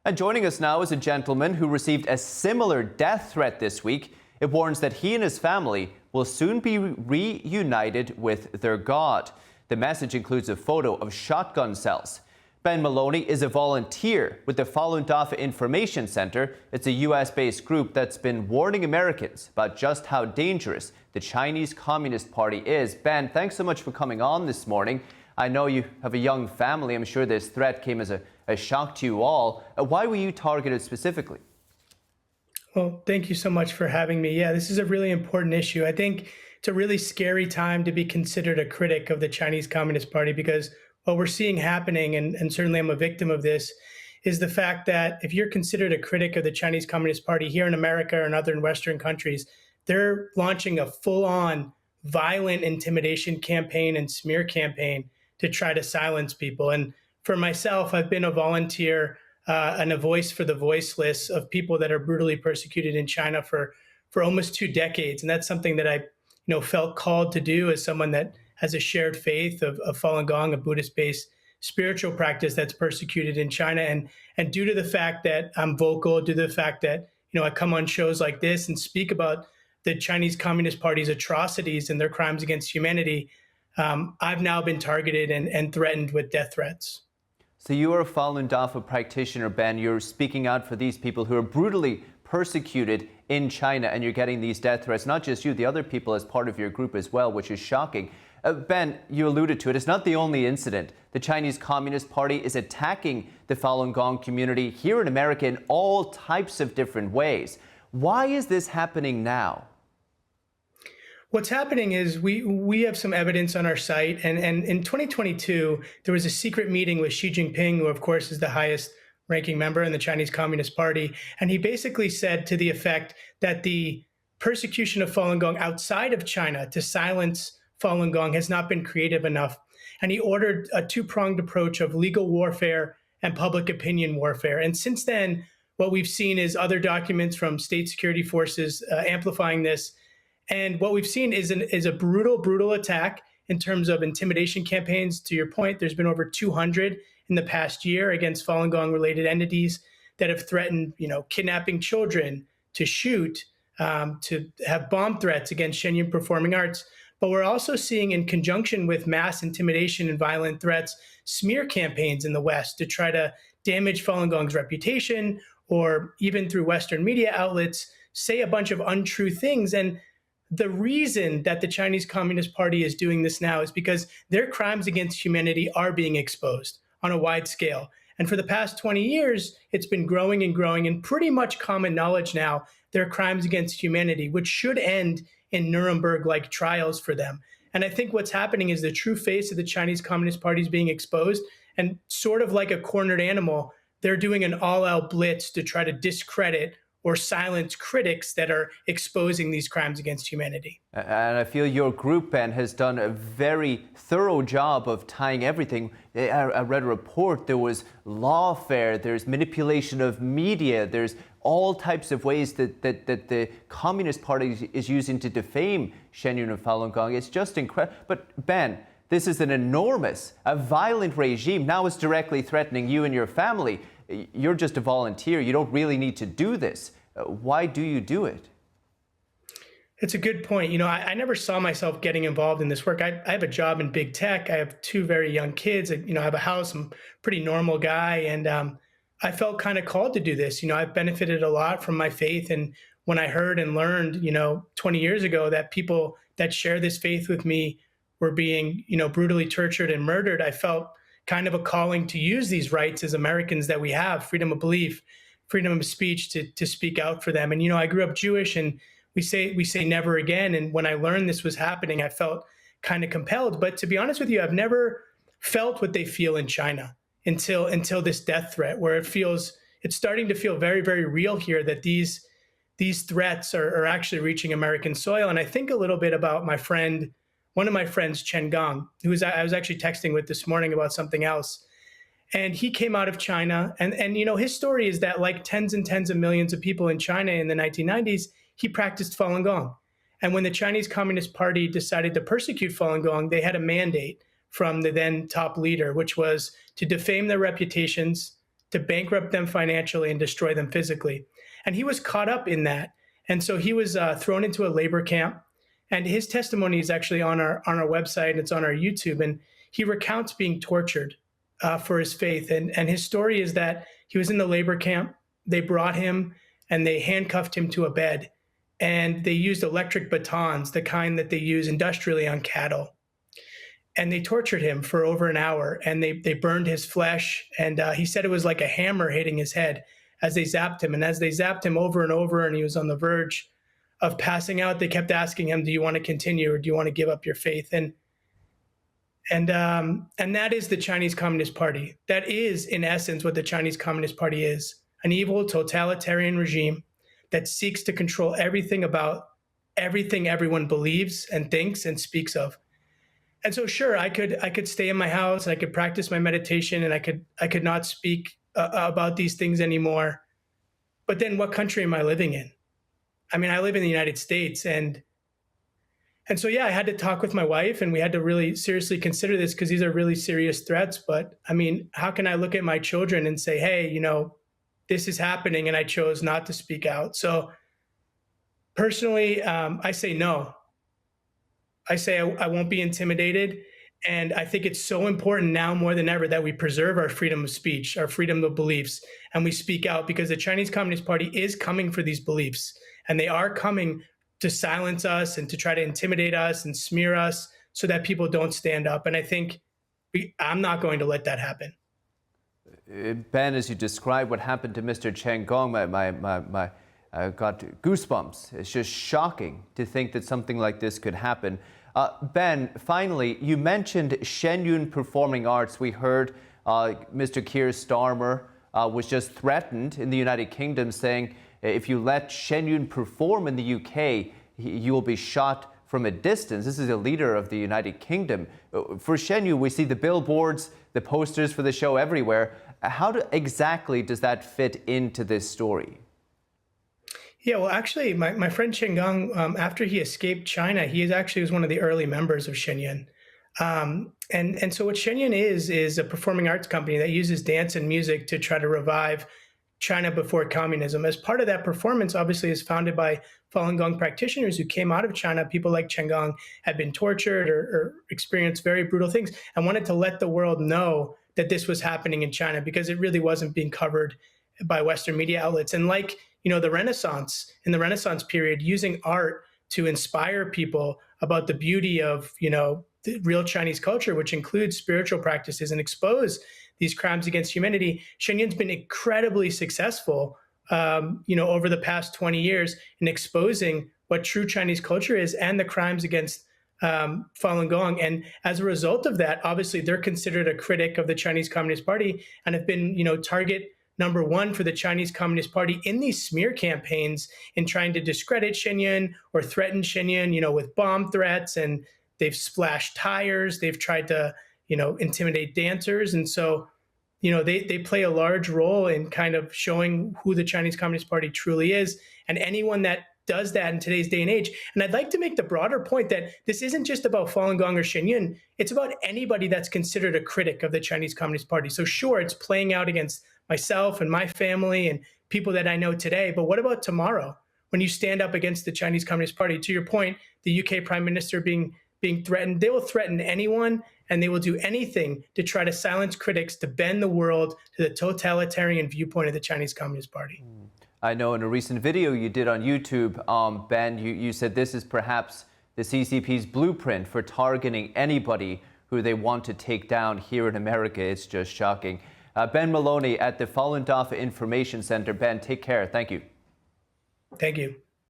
And joining us now is a gentleman who received a similar death threat this week. It warns that he and his family will soon be reunited with their God. The message includes a photo of shotgun shells. Ben Maloney is a volunteer with the Falun Gong Information Center. It's a US-based group that's been warning Americans about just how dangerous the Chinese Communist Party is. Ben, thanks so much for coming on this morning. I know you have a young family. I'm sure this threat came as a shock to you all. Why were you targeted specifically? Well, thank you so much for having me. Yeah, this is a really important issue. I think it's a really scary time to be considered a critic of the Chinese Communist Party, because what we're seeing happening, and certainly I'm a victim of this, is the fact that if you're considered a critic of the Chinese Communist Party here in America or in other Western countries, they're launching a full-on violent intimidation campaign and smear campaign to try to silence people. And for myself, I've been a volunteer and a voice for the voiceless of people that are brutally persecuted in China for almost 2 decades. And that's something that I felt called to do as someone that has a shared faith of Falun Gong, a Buddhist-based spiritual practice that's persecuted in China. And due to the fact that I'm vocal, due to the fact that I come on shows like this and speak about the Chinese Communist Party's atrocities and their crimes against humanity, I've now been targeted and threatened with death threats. So you are a Falun Gong practitioner, Ben. You're speaking out for these people who are brutally persecuted in China, and you're getting these death threats, not just you, the other people as part of your group as well, which is shocking. Ben, you alluded to it. It's not the only incident. The Chinese Communist Party is attacking the Falun Gong community here in America in all types of different ways. Why is this happening now? What's happening is we have some evidence on our site, and in 2022, there was a secret meeting with Xi Jinping, who of course is the highest ranking member in the Chinese Communist Party. And he basically said to the effect that the persecution of Falun Gong outside of China to silence Falun Gong has not been creative enough. And he ordered a two-pronged approach of legal warfare and public opinion warfare. And since then, what we've seen is other documents from state security forces amplifying this. And what we've seen is a brutal attack in terms of intimidation campaigns. To your point, there's been over 200 in the past year against Falun Gong related entities that have threatened, kidnapping children, to shoot, to have bomb threats against Shen Yun Performing Arts. But we're also seeing, in conjunction with mass intimidation and violent threats, smear campaigns in the West to try to damage Falun Gong's reputation, or even through Western media outlets, say a bunch of untrue things. And the reason that the Chinese Communist Party is doing this now is because their crimes against humanity are being exposed on a wide scale. And for the past 20 years, it's been growing and growing, and pretty much common knowledge now, their crimes against humanity, which should end in Nuremberg-like trials for them. And I think what's happening is the true face of the Chinese Communist Party is being exposed, and sort of like a cornered animal, they're doing an all-out blitz to try to discredit or silence critics that are exposing these crimes against humanity. And I feel your group, Ben, has done a very thorough job of tying everything. I read a report, there was lawfare, there's manipulation of media, there's all types of ways that the Communist Party is using to defame Shen Yun and Falun Gong. It's just incredible. But Ben, this is a violent regime. Now it's directly threatening you and your family. You're just a volunteer. You don't really need to do this. Why do you do it? It's a good point. I never saw myself getting involved in this work. I have a job in big tech. I have 2 very young kids. I have a house. I'm a pretty normal guy. And I felt kind of called to do this. I've benefited a lot from my faith. And when I heard and learned, 20 years ago that people that share this faith with me were being, brutally tortured and murdered, I felt kind of a calling to use these rights as Americans that we have, freedom of belief, freedom of speech, to speak out for them. And, I grew up Jewish, and we say never again. And when I learned this was happening, I felt kind of compelled. But to be honest with you, I've never felt what they feel in China until this death threat, where it's starting to feel very, very real here, that these threats are actually reaching American soil. And I think a little bit about one of my friends, Chen Gong, I was actually texting with this morning about something else. And he came out of China. And his story is that, like tens and tens of millions of people in China in the 1990s, he practiced Falun Gong. And when the Chinese Communist Party decided to persecute Falun Gong, they had a mandate from the then top leader, which was to defame their reputations, to bankrupt them financially and destroy them physically. And he was caught up in that. And so he was thrown into a labor camp. And his testimony is actually on our website, and it's on our YouTube. And he recounts being tortured for his faith. And his story is that he was in the labor camp. They brought him and they handcuffed him to a bed. And they used electric batons, the kind that they use industrially on cattle. And they tortured him for over an hour, and they burned his flesh. And he said it was like a hammer hitting his head as they zapped him. And as they zapped him over and over, and he was on the verge of passing out, they kept asking him, do you want to continue, or do you want to give up your faith? And that is the Chinese Communist Party. That is, in essence, what the Chinese Communist Party is: an evil, totalitarian regime that seeks to control everything about everything everyone believes and thinks and speaks of. And so, sure, I could stay in my house, and I could practice my meditation, and I could not speak about these things anymore. But then, what country am I living in? I mean, I live in the United States, and so, yeah, I had to talk with my wife, and we had to really seriously consider this, because these are really serious threats. But I mean, how can I look at my children and say, hey, this is happening, and I chose not to speak out? So personally, I say no. I say I won't be intimidated. And I think it's so important now more than ever that we preserve our freedom of speech, our freedom of beliefs, and we speak out, because the Chinese Communist Party is coming for these beliefs, and they are coming to silence us and to try to intimidate us and smear us so that people don't stand up. And I think I'm not going to let that happen. Ben, as you describe what happened to Mr. Chen Gong, I got goosebumps. It's just shocking to think that something like this could happen. Ben, finally, you mentioned Shen Yun Performing Arts. We heard Mr. Keir Starmer was just threatened in the United Kingdom, saying if you let Shen Yun perform in the UK, you will be shot from a distance. This is a leader of the United Kingdom. For Shen Yun, we see the billboards, the posters for the show everywhere. How exactly does that fit into this story? Yeah, well, actually, my friend Shen Gong, after he escaped China, he was one of the early members of Shen Yun. And so what Shen Yun is a performing arts company that uses dance and music to try to revive China before communism. As part of that performance, obviously, is founded by Falun Gong practitioners who came out of China. People like Shen Gong had been tortured or experienced very brutal things, and wanted to let the world know that this was happening in China, because it really wasn't being covered by Western media outlets. And like, the Renaissance, in the Renaissance period, using art to inspire people about the beauty of, the real Chinese culture, which includes spiritual practices, and expose these crimes against humanity. Shen Yun's been incredibly successful, over the past 20 years in exposing what true Chinese culture is and the crimes against Falun Gong. And as a result of that, obviously, they're considered a critic of the Chinese Communist Party, and have been, target number one for the Chinese Communist Party in these smear campaigns, in trying to discredit Shen Yun or threaten Shen Yun, with bomb threats. And they've splashed tires. They've tried to, intimidate dancers. And so, they play a large role in kind of showing who the Chinese Communist Party truly is. And anyone that does that in today's day and age. And I'd like to make the broader point that this isn't just about Falun Gong or Shen Yun. It's about anybody that's considered a critic of the Chinese Communist Party. So sure, it's playing out against myself and my family and people that I know today. But what about tomorrow, when you stand up against the Chinese Communist Party? To your point, the UK Prime Minister being threatened, they will threaten anyone, and they will do anything to try to silence critics, to bend the world to the totalitarian viewpoint of the Chinese Communist Party. I know in a recent video you did on YouTube, Ben, you said this is perhaps the CCP's blueprint for targeting anybody who they want to take down here in America. It's just shocking. Ben Maloney at the Falun Gong Information Center. Ben, take care. Thank you. Thank you.